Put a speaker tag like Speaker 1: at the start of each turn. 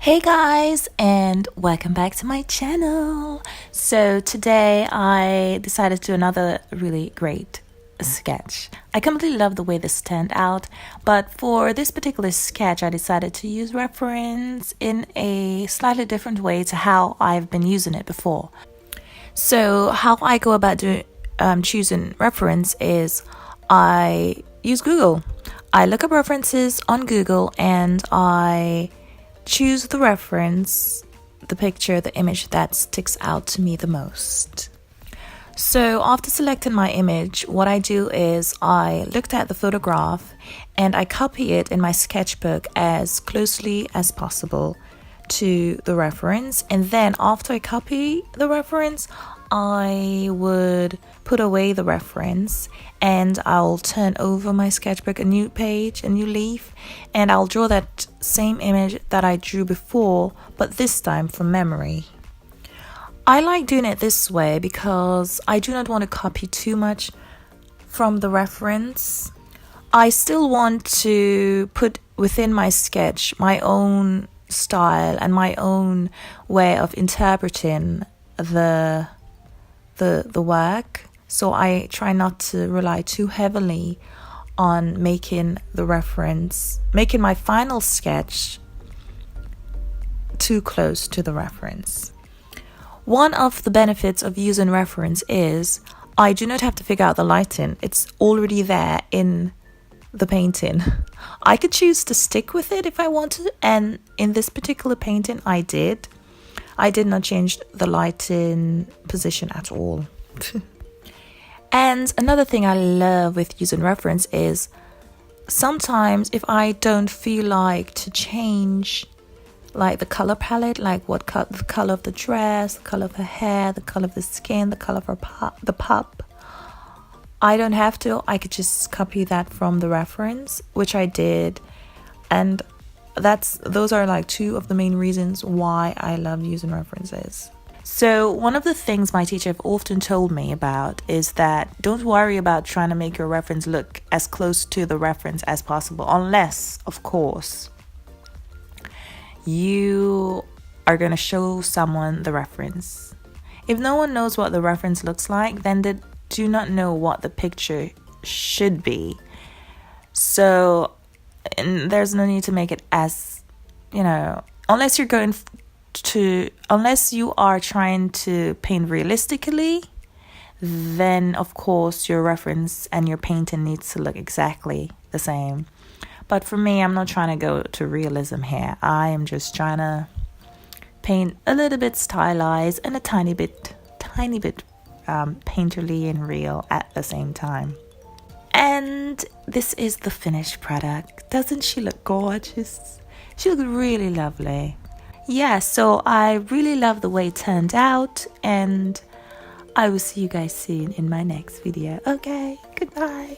Speaker 1: Hey guys, and welcome back to my channel. So today I decided to do another really great sketch. I completely love the way this turned out, but for this particular sketch I decided to use reference in a slightly different way to how I've been using it before. So how I go about choosing reference is I use Google. I look up references on Google and I choose the reference, the picture, the image that sticks out to me the most. So after selecting my image, what I do is I looked at the photograph and I copy it in my sketchbook as closely as possible to the reference. And then after I copy the reference, I would put away the reference and I'll turn over my sketchbook, a new page, a new leaf, and I'll draw that same image that I drew before, but this time from memory. I like doing it this way because I do not want to copy too much from the reference. I still want to put within my sketch my own style and my own way of interpreting the work. So I try not to rely too heavily on making my final sketch too close to the reference. One of the benefits of using reference is I do not have to figure out the lighting. It's already there in the painting. I could choose to stick with it if I wanted, and in this particular painting I did not change the lighting position at all. And another thing I love with using reference is sometimes if I don't feel like to change like the color palette, like the color of the dress, the color of her hair, the color of the skin, the color of her the pup, I don't have to. I could just copy that from the reference, which I did, and those are like two of the main reasons why I love using references. So one of the things my teacher have often told me about is that don't worry about trying to make your reference look as close to the reference as possible, unless, of course, you are going to show someone the reference. If no one knows what the reference looks like, then they do not know what the picture should be. So there's no need to make it as, unless you are trying to paint realistically, then of course your reference and your painting needs to look exactly the same. But for me, I'm not trying to go to realism here. I am just trying to paint a little bit stylized and a tiny bit painterly and real at the same time. And this is the finished product. Doesn't she look gorgeous? She looks really lovely. Yeah, so I really love the way it turned out, and I will see you guys soon in my next video. Okay, goodbye.